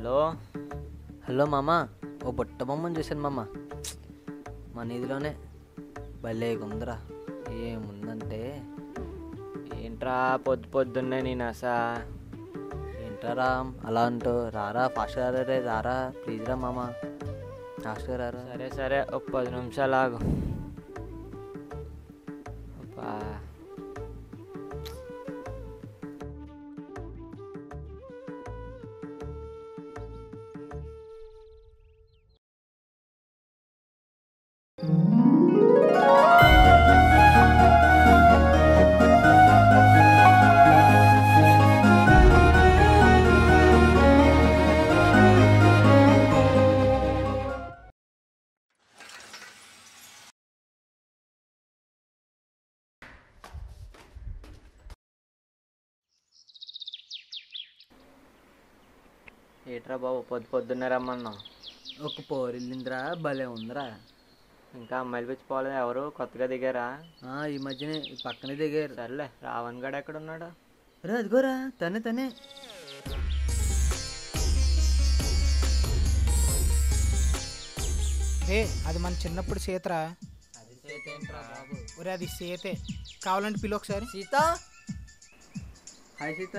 Hello hello మామ, ఓ బుట్ట బొమ్మను చూశాను మామ. మన ఇదిలోనే భలే ఉందిరా. ఏముందంటే ఏంట్రా పొద్దున్నే నేను ఏంట్రా రామ్ అలా అంటూ రారా, ఫాస్ట్గా రే, రారా ప్లీజ్ రా మామ, ఫాస్ట్గా రారా. సరే ఒక 10 నిమిషాలు ఆగు. అబ్బా ఏట్రా బాబు పొద్దున్నే రమ్మన్నా. ఒక పోరిల్లిందిరా, భలే ఉందిరా. ఇంకా అమ్మాయిలు పిచ్చి పోలేదు, ఎవరు కొత్తగా దిగారా? ఈ మధ్యనే ఈ పక్కనే దిగారు. సర్లే, రావణ్ గడు ఎక్కడున్నాడు? రే అదిగోరా, తనే అది మన చిన్నప్పుడు సీతరా. అది చేతేంట్రా బాబు? ఒరే అది సీతే, కావాలంటే పిలు ఒకసారి. సీత. హాయ్ సీత.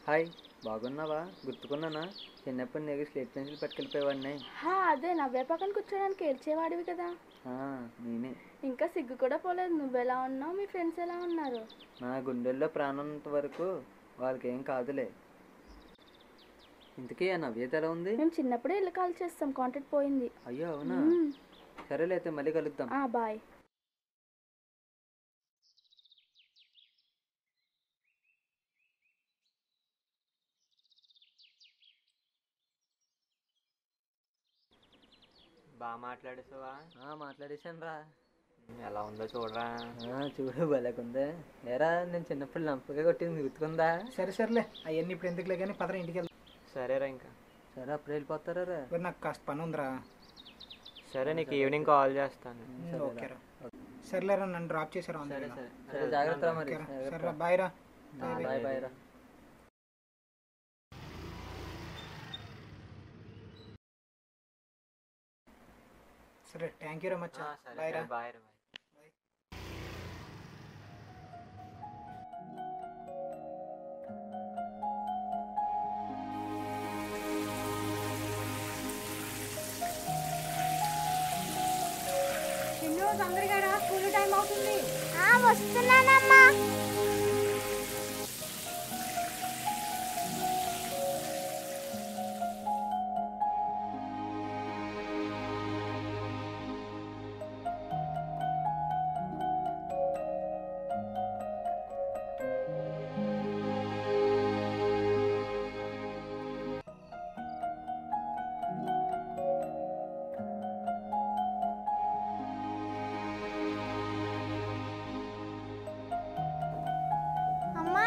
హాయ్, బాగున్నావా? గుర్తుకున్నానా? చిన్నప్పుడు నీకు స్లేట్ పెన్సిల్ పట్టుకెళ్ళిపోయేవాడిని. అదే నవ్వే పక్కన కూర్చోడానికి ఏడ్చేవాడివి కదా. నేనే. ఇంకా సిగ్గు కూడా పోలేదు. నువ్వెలా ఉన్నావు, మీ ఫ్రెండ్స్ ఎలా ఉన్నారు? నా గుండెల్లో ప్రాణంత వరకు వాళ్ళకేం కాదులే. ఇంతకీ ఆ నవ్యత ఎలా ఉంది? మేము చిన్నప్పుడే ఇల్లు కాల్ చేస్తాం, కాంటాక్ట్ పోయింది. అయ్యో అవునా? సరేలే అయితే మళ్ళీ కలుద్దాం. బాయ్. బాగా మాట్లాడేసావా? మాట్లాడేశాను రా. ఎలా ఉందో చూడరా. చూడు భలేకుందే. ఏరా, నేను చిన్నప్పుడు లంపగా కొట్టింది గుర్తుకుందా? సరేలే, అవన్నీ ఇప్పుడు ఎందుకులే కానీ పదరా ఇంటికి వెళ్దాం. సరేరా ఇంకా. సరే అప్పుడు వెళ్ళిపోతారా రా? నాకు కాస్త పని ఉందిరా. సరే, నీకు ఈవినింగ్ కాల్ చేస్తాను. ఓకేరా. సరేలేరా, నన్ను డ్రాప్ చేశారా? సరే జాగ్రత్త మరి. సరేరా, బాయ్ రా. బాయ్ రా. సరే, థ్యాంక్ యూ రా మచ్చా. బాయ్ రా. బాయ్ రా. తొందరగా రా, స్కూల్ టైం అవుతుంది. వస్తున్నానమ్మా.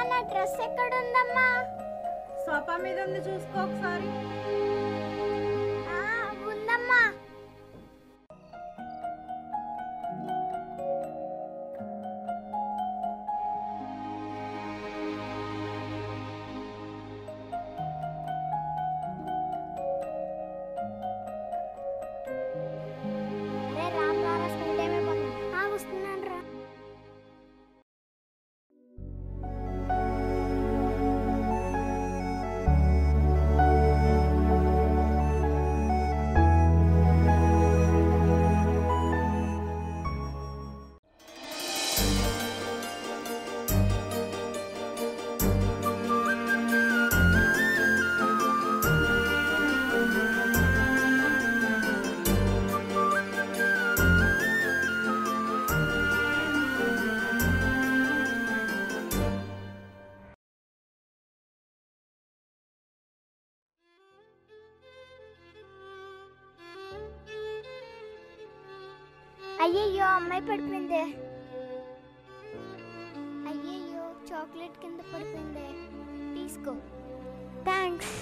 నా డ్రెస్ ఎక్కడ ఉందమ్మా? సోఫా మీద ఉంది, చూసుకో ఒకసారి. ఉందమ్మా. రామ్ రారా, స్కూల్ టైం అయిపోతుంది. వస్తున్నాను రా. అయ్యయ్యో, అమ్మాయి పడిపోయిందే. అయ్యయ్యో, చాక్లెట్ కింద పడిపోయిందే. తీసుకో. థ్యాంక్స్.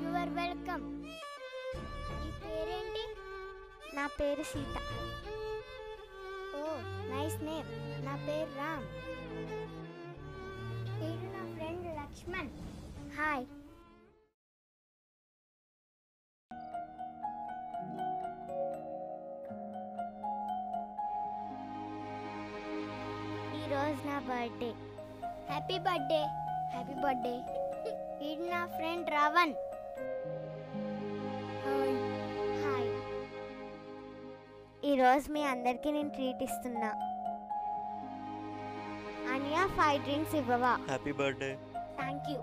You are welcome. నీ పేరేంటి? నా పేరు సీత. ఓ నైస్ నేమ్. నా పేరు రామ్. వీడు నా ఫ్రెండ్ లక్ష్మణ్. హాయ్. ఈరోజు నా birthday. Happy birthday. Happy birthday. ఇది నా ఫ్రెండ్ రావణ్. హాయ్. ఈరోజు మీ అందరికీ నేను ట్రీట్ ఇస్తున్నా. అనియా 5 డ్రింక్స్ ఇవ్వవా? Happy birthday. Thank you.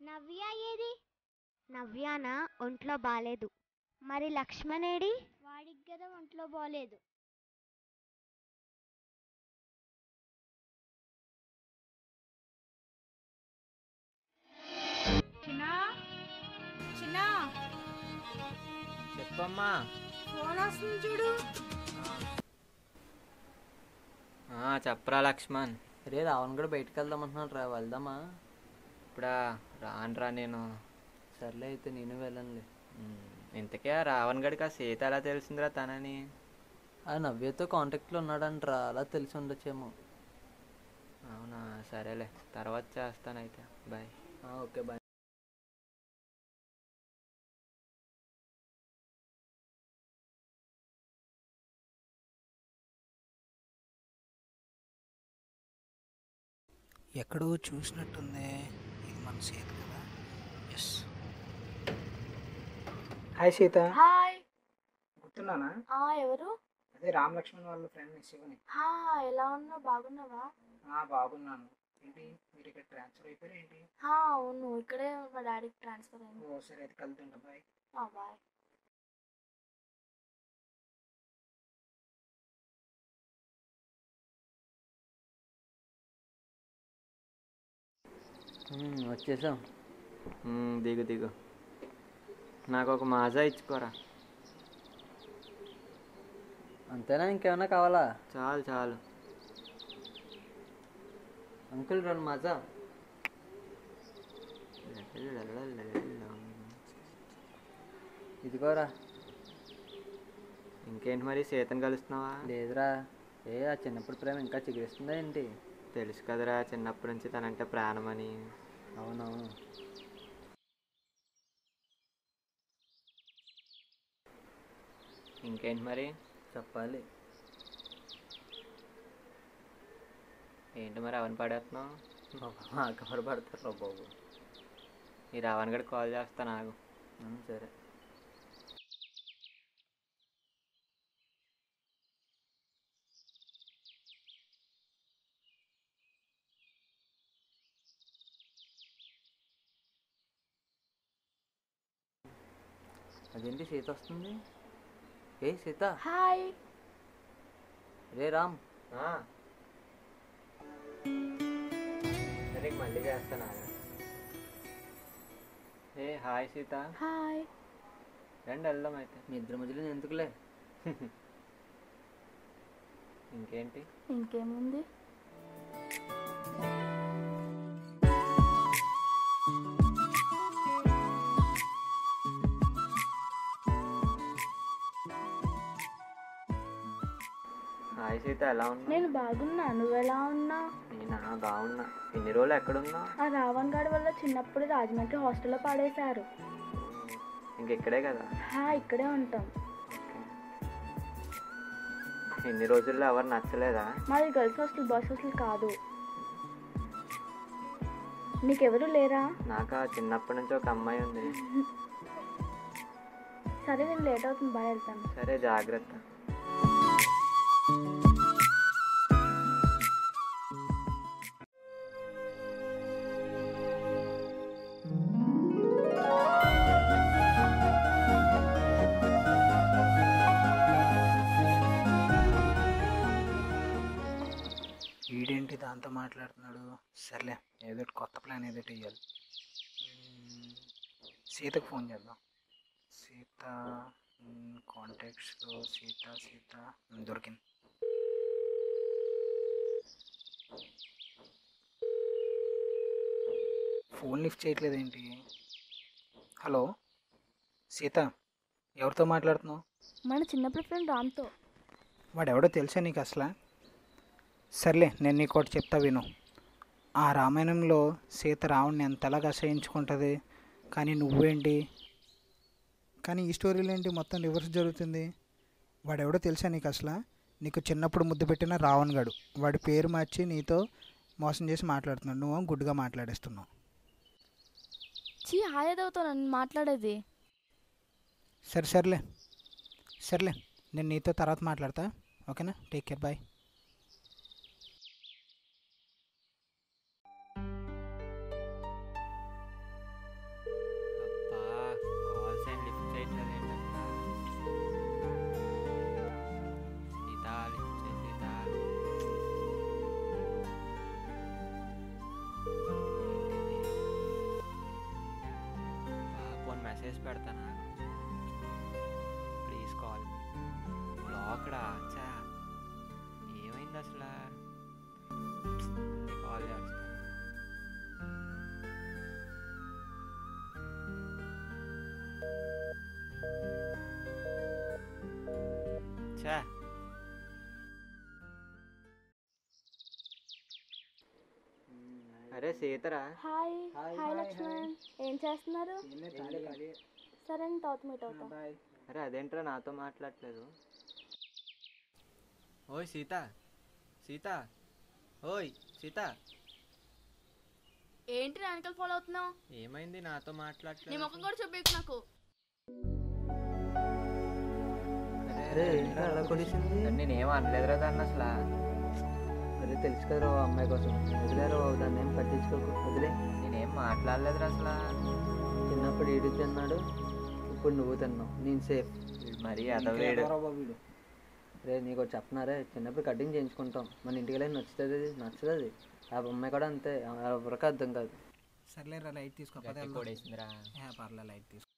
Navya ఏది? నవ్యానా ఒంట్లో బాలేదు. మరి లక్ష్మణ్ ఏడి? వాడికి కదా ఒంట్లో బాలేదు. చెప్పమ్మా. ఫోన్ వస్తుంది చూడు. చెప్పరా లక్ష్మణ్. రే రావణ్ కూడా బయటకు వెళ్దాం అంటున్నాడు రా, వెళ్దామా? ఇప్పుడా రానురా నేను. సర్లే అయితే నేను వెళ్ళనులే. ఇంతకే రావణ్ గడికి ఆ సీత ఎలా తెలిసిందిరా తనని? ఆ నవ్యతో కాంటాక్ట్లో ఉన్నాడంటరా, అలా తెలిసి ఉండొచ్చేమో. అవునా, సరేలే, తర్వాత చేస్తానైతే. బాయ్. Okay bye. ఎక్కడో చూసినట్టుంది. ఇది మన సీత కదా. ఎస్. హాయ్ సీత. హాయ్. గుర్తున్నానా? ఎవరు? అదే రామ్ లక్ష్మణ్ వాళ్ళ ఫ్రెండ్ శివని. ఎలా ఉన్నావు? బాగున్నావా? బాగున్నాను. ఏంటి మీరు ఇక్కడ ట్రాన్స్ఫర్ అయిపోయారు ఏంటి? అవును, ఇక్కడే మా డాడీకి ట్రాన్స్ఫర్ అయింది. ఓ సరే, అయితే కలుద్దాం. బాయ్. బాయ్. వచ్చేసాం. దిగు దిగు. నాకు ఒక మాజా ఇచ్చుకోరా. అంతేనా, ఇంకేమన్నా కావాలా? చాలు చాలు. అంకుల్ 2 మాజా. ఇదిగోరా. ఇంకేంటి మరి, సీతను కలుస్తున్నావా? లేదురా. ఆ చిన్నప్పుడు ప్రేమ ఇంకా చిగురిస్తుందా ఏంటి? తెలుసు కదరా, చిన్నప్పటి నుంచి తనంటే ప్రాణమని. అవునవును. ఇంకేంటి మరి చెప్పాలి. ఏంటి మరి అవన్నీ పడేస్తున్నావు? కవర్ పడతారు బాబు. ఈ రావణ్ గడికి కాల్ చేస్తాను, ఆగు. సరే. అదేంటి సీత వస్తుంది? సీత. హాయ్. రే రామ్. నీకు మళ్ళీ చేస్తాను. హాయ్ సీత. హాయ్. రండి వెళ్దాం అయితే. మీ ఇద్దరి మధ్యలో నేను ఎందుకులే. ఇంకేంటి? ఇంకేముంది? హాయ్ సీత, ఎలా ఉన్నావు? నేను బాగున్నా, నువ్వెలా ఉన్నావు? నేనా బాగున్నా. ఇన్ని రోజులు ఎక్కడున్నావు? ఆ రావణ్ గాడి వల్ల చిన్నప్పుడు రాజమండ్రి హాస్టల్లో పాడేశారు. ఇంకెక్కడే కదా? ఇక్కడే ఉంటాం. ఇన్ని రోజుల్లో ఎవరు నచ్చలేదా? మాది గర్ల్స్ హాస్టల్, బాయ్స్ హాస్టల్ కాదు. నీకెవరు లేరా? నాకు చిన్నప్పటి నుంచి ఒక అమ్మాయి ఉంది. సరే, నేను లేట్ అవుతుంది, బాగా వెళ్తాను. సరే, జాగ్రత్త. వీడేంటి దాంతో మాట్లాడుతున్నాడు? సర్లే, ఏదో కొత్త ప్లాన్ ఏదో వేయాలి. సీతకు ఫోన్ చేద్దాం. సీత కాంటాక్ట్స్లో సీత దొరికింది. ఫోన్ లిఫ్ట్ చేయట్లేదేంటి? హలో సీత, ఎవరితో మాట్లాడుతున్నావు? మన చిన్నప్పుడు ఫ్రెండ్ రామ్తో. వాడెవడో తెలుసా నీకు అసలు? సర్లే, నేను నీకు ఒకటి చెప్తా విను. ఆ రామాయణంలో సీత రావణ్ణి ఎంతలాగా అసహించుకుంటుంది, కానీ నువ్వేంటి? కానీ ఈ స్టోరీలో ఏంటి మొత్తం రివర్స్ జరుగుతుంది? వాడెవడో తెలుసా నీకు అసలు? నీకు చిన్నప్పుడు ముద్దు పెట్టిన రావణ్ గడు. వాడి పేరు మార్చి నీతో మోసం చేసి మాట్లాడుతున్నాడు. నువ్వు గుడ్డుగా మాట్లాడేస్తున్నావు. హాయదవుతో నన్ను మాట్లాడేది. సర్లే, నేను నీతో తర్వాత మాట్లాడతా. ఓకేనా? Take care, bye. కాల్స్ ఏం లిఫ్ట్ చేయట్లేదు ఏంటన్నా? సీత, లిఫ్ట్ చేయి సీత. ఫోన్ మెసేజ్ పెడతాను, ప్లీజ్ కాల్. బ్లాక్డా? చా, ఏమైంది అసలు? కాల్ చేస్తాను. చా, అరే సీతరా. హాయ్ లక్ష్మణ్, ఏం చేస్తున్నారు? సరే, నేను తర్వాత మీట్ అవుతాం. అరే అదేంట్రా నాతో మాట్లాడట్లేదు? ఓయ్ సీత, ఓయ్ సీత. ఏంటి నా వెనకాల ఫాలో అవుతున్నావు? ఏమైంది? నాతో నీ మాట్లాడట్లేదు. ముఖం కూడా చూపించు నాకు. అరే ఏంట్రా అలా కొలిసింది? నేనేం అనలేదురా దాన్ని అసలు. అరే తెలుసు కదరా అమ్మాయి కోసం. వదిలేరా బాబు, దాన్ని ఏం పట్టించుకోకు, వదిలే. నేనేం మాట్లాడలేదురా అసలు. చిన్నప్పుడు ఈడు తిన్నాడు, ఇప్పుడు నువ్వు తిన్నావు, నేను సేఫ్. మరి అదవేడు. రే నీకు ఒకటి చెప్పనారే, చిన్నప్పుడు కటింగ్ చేయించుకుంటాం, మన ఇంటికి వెళ్ళి నచ్చుతుంది అది. ఆ అమ్మాయి కూడా అంతే, ఎవరికి అర్థం కాదు. సర్లేరా, లైట్ తీసుకో. కొడేసిందిరా. పర్లే, లైట్ తీసుకో.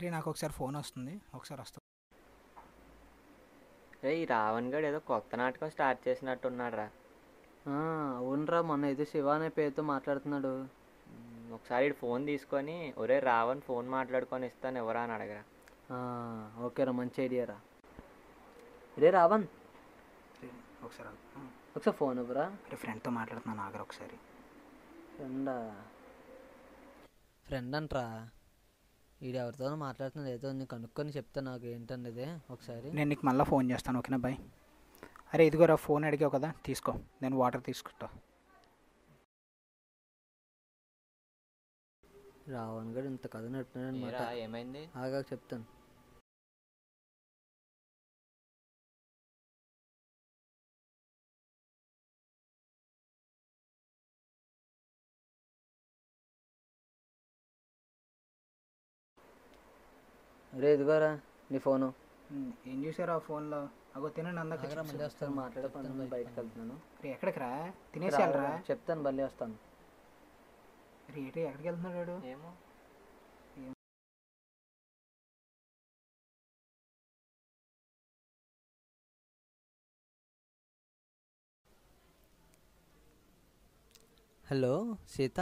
రే, నాకు ఒకసారి ఫోన్ వస్తుంది, ఒకసారి వస్తా. రే, ఈ రావణ్ గడు ఏదో కొత్త నాటకం స్టార్ట్ చేసినట్టున్నాడు రా. అవునరా, మొన్న ఇది శివ అనే పేరుతో మాట్లాడుతున్నాడు. ఒకసారి ఇటు ఫోన్ తీసుకొని, ఒరే రావణ్ ఫోన్ మాట్లాడుకొని ఇస్తాను ఎవరా అని అడగరా. ఓకేరా, మంచి ఐడియా రా. రే రావణ్, ఒకసారి ఒకసారి ఫోన్ ఇవ్వరా. రే, ఫ్రెండ్తో మాట్లాడుతున్నాను, ఆగరా ఒకసారి. ఫ్రెండ్ అంటరా? వీడు ఎవరితోనో మాట్లాడుతున్నాడు, ఏదో నీకు కనుక్కొని చెప్తా నాకు ఏంటన్నది ఒకసారి. నేను నీకు మళ్ళీ ఫోన్ చేస్తాను, ఓకేనా? బాయ్. అరే ఇదిగోరా, ఫోన్ అడిగావు కదా, తీసుకో, నేను వాటర్ తీసుకుంటా. రావణ్ గడు ఇంత కథ నడుపుతున్నాడు అనమాట. ఏమైంది? ఆగా చెప్తాను. అరే ఇదిగోరా నీ ఫోను. ఏం చూసారు ఆ ఫోన్లో? అగో తినండి అందాక ఆగరా, మళ్ళీ వస్తాను. మాట్లాడే పని ఉంది, బయటకు వెళ్తున్నాను. రే ఎక్కడికి రా తినేసి వెళ్ళరా. చెప్తాను, మళ్ళీ వస్తాను. రే ఏంటి ఎక్కడికి వెళ్తున్నాడు వాడు? ఏమో. హలో సీత,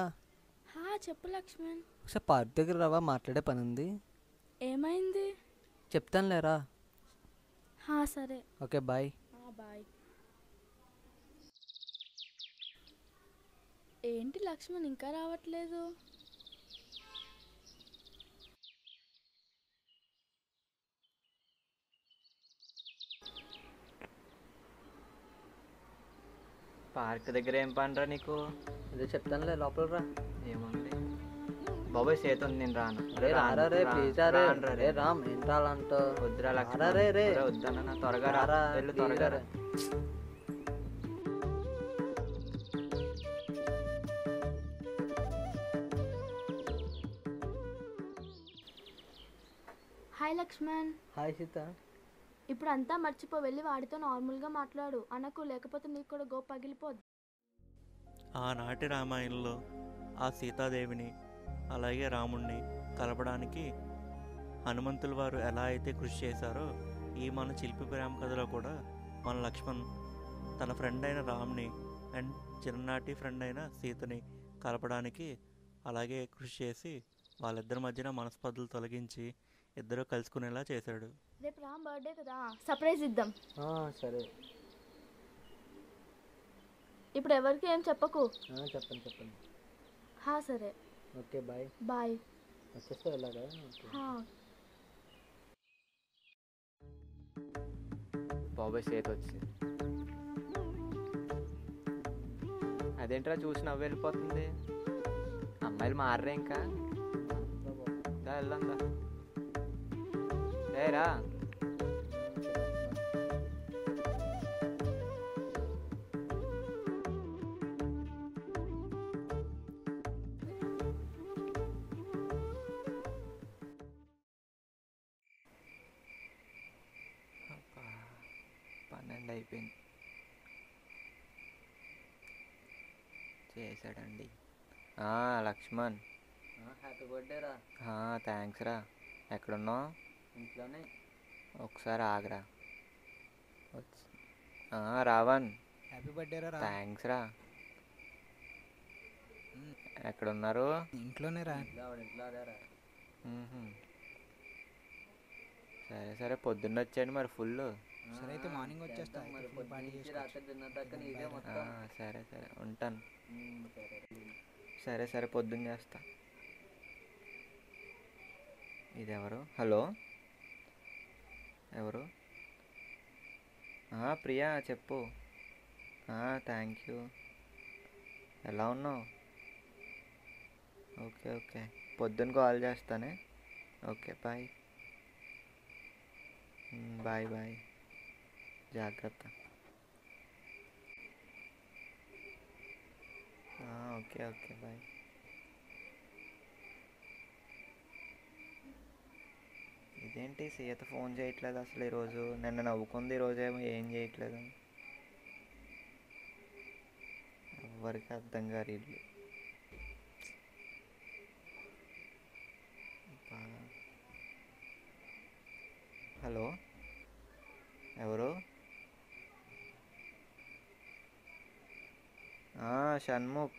చెప్పు లక్ష్మణ్. ఒకసారి పార్క్ దగ్గర రావా, మాట్లాడే పని ఉంది. ఏమైంది? చెప్తాను లేరా. సరే. Okay bye. బాయ్. ఏంటి లక్ష్మణ్ ఇంకా రావట్లేదు? పార్క్ దగ్గర ఏం పనిరా నీకు? అదే చెప్తానులే, లోపల రా. ఏముంది బాబాయ్, చేత ఉంది, నేను రాను. రే రారా రే, ప్లీజ్ రా రే. రామ్ ఏంటి అలా అంటావు? వద్దురా రా లక్ష్మణ్. రే రే. వద్దన్న, త్వరగా రా. రారా, వెళ్ళు please త్వరగా రా. రా. హాయ్ లక్ష్మణ్. హాయ్ సీత. ఇప్పుడు అంతా మర్చిపో, వెళ్ళి వాడితో నార్మల్గా మాట్లాడు. అనకు, లేకపోతే నీకు కూడా గో పగిలిపోద్ది. ఆనాటి రామాయణంలో ఆ సీతాదేవిని అలాగే రాముణ్ణి కలపడానికి హనుమంతుల వారు ఎలా అయితే కృషి చేశారో, ఈ మన చిలిపి ప్రేమ కథలో కూడా మన లక్ష్మణ్ తన ఫ్రెండ్ అయిన రామ్ని అండ్ చిన్ననాటి ఫ్రెండ్ అయిన సీతని కలపడానికి అలాగే కృషి చేసి వాళ్ళిద్దరి మధ్యన మనస్పర్ధలు తొలగించి ఇద్దరు కలుసుకునేలా చేశాడు. రేపు రామ్ బర్త్డే కదా, సర్ప్రైజ్ ఇద్దాం. సరే. ఇప్పుడు ఎవరికి ఏం చెప్పకు. చెప్పండి. సరే. Okay bye. బాయ్. వచ్చేస్తే వెళ్ళాగా. బాబాయ్ చేతి వచ్చింది. అదేంట్రా చూసి నవ్వు వెళ్ళిపోతుంది. అమ్మాయిలు మారరే ఇంకా. వెళ్దా రా. పన్నెండు అయిపోయింది. చేశాడండి. లక్ష్మణ్, హ్యాపీ బర్త్డే రా. థ్యాంక్స్ రా. ఎక్కడున్నావు? ఇంట్లోనే. ఒకసారి ఆగరా. రావణ్, హ్యాపీ బర్త్డే రా. థ్యాంక్స్ రా. ఎక్కడున్నారు? ఇంట్లోనే రా. ఇంట్లో రా. సరే పొద్దున్న వచ్చాడు మరి ఫుల్. సరే అయితే మార్నింగ్ వచ్చేస్తా. మరి రాత్రి డిన్నర్ దాకా నీదే మొత్తం. సరే ఉంటాను. సరే పొద్దున్న చేస్తా. ఇదెవరు? హలో, ఎవరు? ప్రియా చెప్పు. Thank you. ఎలా ఉన్నావు? ఓకే పొద్దున్న కాల్ చేస్తానే. Okay bye. బాయ్ జాగ్రత్త. Okay bye. ఇదేంటి సీత ఫోన్ చేయట్లేదు అసలు ఈరోజు? నిన్న నవ్వుకుంది, ఈరోజేమో ఏం చేయట్లేదు. ఎవరికి అర్థం కాదు ఇల్లు. హలో, ఎవరు? షణ్ముఖ్.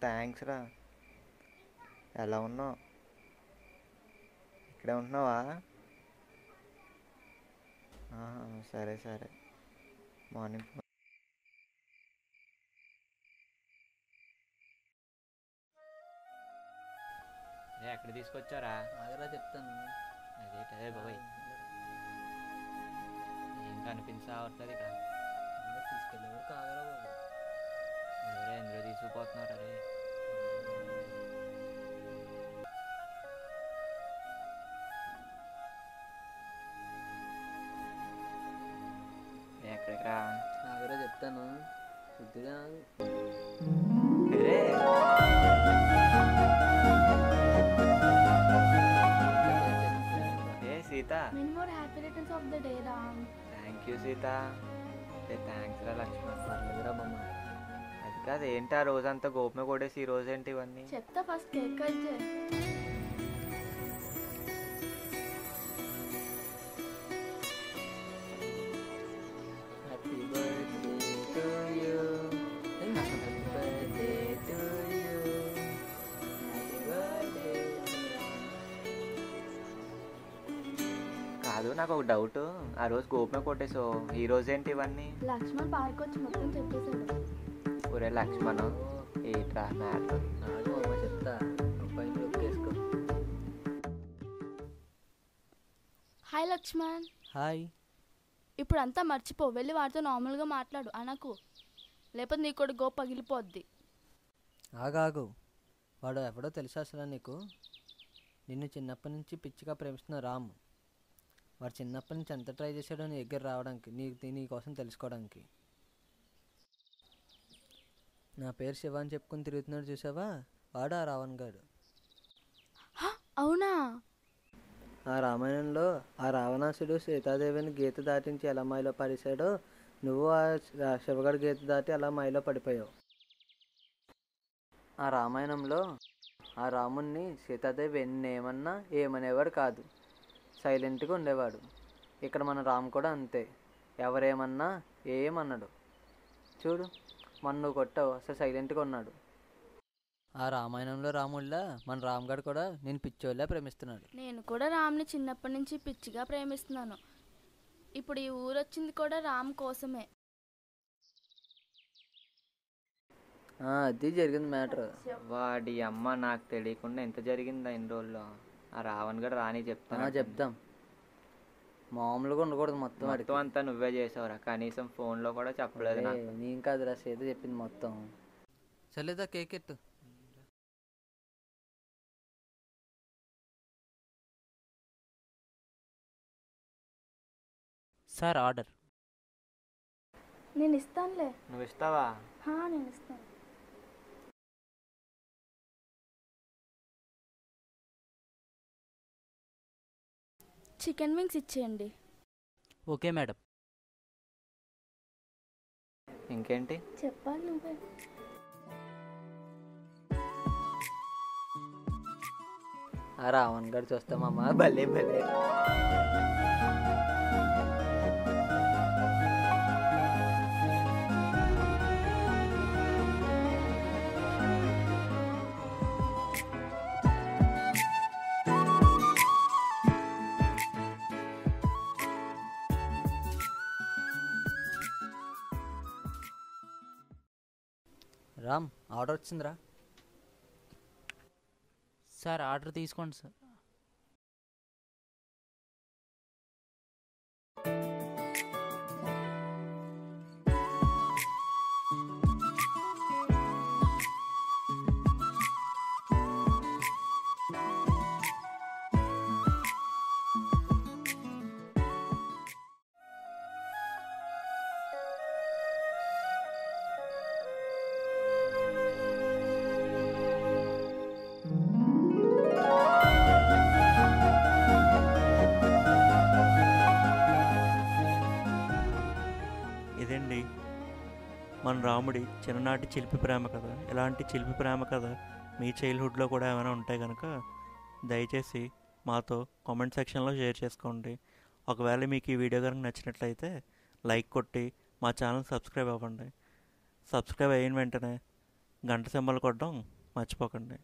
థ్యాంక్స్ రా. ఎలా ఉన్నావు? ఇక్కడే ఉంటున్నావా? సరే మార్నింగ్ ఎక్కడ తీసుకొచ్చారా? ఆగరా చెప్తాను. అదే బాబాయ్, ఏం కనిపించవట్లేదు ఇక్కడ. తీసుకెళ్ళేవారు ఆగరా బాబు. ఎందులో తీసుకుపోతున్నారు? అరే ఎక్కడికి రా? ఆగరా చెప్తాను. కొద్దిగా Sita. Many more happy returns of the day Ram. Thank you Sita. Thanks రా లక్ష్మణ్. పర్లేదురా మామ. అది కాదు, ఏంటి ఆ రోజంతా గోపమే కొట్టేసి ఈ రోజు ఏంటి ఇవన్నీ? చెప్తా, ఫస్ట్ కేక్ కట్ చేయి. Happy birthday to you. Happy birthday to you. Happy birthday. కాదు, నాకు ఒక డౌట్. ఆ రోజు గోపమే కొట్టేసావు, ఈ రోజు ఏంటి ఇవన్నీ? లక్ష్మణ్ పార్క్ వచ్చి మొత్తం చెప్పేశాడు. ఒరే లక్ష్మణ్, ఏంట్రా మ్యాటర్? నాకు అమ్మ చెప్తా. పైన వేసుకో. హాయ్ లక్ష్మణ్. హాయ్. ఇప్పుడు అంతా మర్చిపో, వెళ్ళి వాడితో నార్మల్గా మాట్లాడు అనకు, లేకపోతే నీ కూడా గో పగిలిపోద్ది. ఆగాగు. వాడు ఎవడో తెలుసా అసలు నీకు? నిన్ను చిన్నప్పటి నుంచి పిచ్చిగా ప్రేమిస్తున్న రామ్. వాడు చిన్నప్పటి నుంచి ఎంత ట్రై చేశాడో నీ దగ్గర రావడానికి, నీ కోసం తెలుసుకోవడానికి. నా పేరు శివ అని చెప్పుకొని తిరుగుతున్నాడు చూసావా, వాడు ఆ రావణ్ గాడు. అవునా? ఆ రామాయణంలో ఆ రావణాసుడు సీతాదేవిని గీత దాటించి ఎలా మాయలో పడేశాడో, నువ్వు ఆ శివగడు గీత దాటి అలా మాయలో పడిపోయావు. ఆ రామాయణంలో ఆ రాముణ్ణి సీతాదేవి ఎన్నేమన్నా ఏమనేవాడు కాదు, సైలెంట్గా ఉండేవాడు. ఇక్కడ మన రామ్ కూడా అంతే, ఎవరేమన్నా ఏమన్నాడు. చూడు, మన నువ్వు కొట్టావు, అసలు సైలెంట్గా ఉన్నాడు. ఆ రామాయణంలో రాముళ్ళ మన రామ్గఢ్ కూడా నేను పిచ్చోళ్ళ ప్రేమిస్తున్నాడు. నేను కూడా రామ్ని చిన్నప్పటి నుంచి పిచ్చిగా ప్రేమిస్తున్నాను. ఇప్పుడు ఈ ఊరు వచ్చింది కూడా రామ్ కోసమే. అది జరిగింది మ్యాటర్. వాడి అమ్మ, నాకు తెలియకుండా ఎంత జరిగిందా ఇన్ని రోజుల్లో? ఆ రావణ్ గడు రాని చెప్తాను. చెప్దాం. మామూలుగా ఉండకూడదు మొత్తం. మొత్తం అంతా నువ్వే చేసావురా, కనీసం ఫోన్లో కూడా చెప్పలేదు నాకు. నేను కాదురా, సీత చెప్పింది మొత్తం. సరేదా, కేక్ ఎట్టు. Sir order. నేను ఇస్తానులే. నువ్వు ఇస్తావా? నేను ఇస్తాను. చికెన్ వింగ్స్ ఇచ్చేయండి. Okay madam. ఇంకేంటి చెప్పాలి నువ్వే. ఆ రావణ్ గారు చూస్తామమ్మా, భలే భలే. రామ్, ఆర్డర్ వచ్చిందిరా. సార్ ఆర్డర్ తీసుకోండి సార్. ఇదండి మన రాముడి చిన్ననాటి చిలిపి ప్రేమ కథ. ఇలాంటి చిలిపి ప్రేమ కథ మీ చైల్డ్హుడ్లో కూడా ఏమైనా ఉంటాయి కనుక దయచేసి మాతో కామెంట్ సెక్షన్లో షేర్ చేసుకోండి. ఒకవేళ మీకు ఈ వీడియో కనుక నచ్చినట్లయితే లైక్ కొట్టి మా ఛానల్ సబ్స్క్రైబ్ అవ్వండి. సబ్స్క్రైబ్ అయిన వెంటనే గంట సింబల్ కొట్టడం మర్చిపోకండి.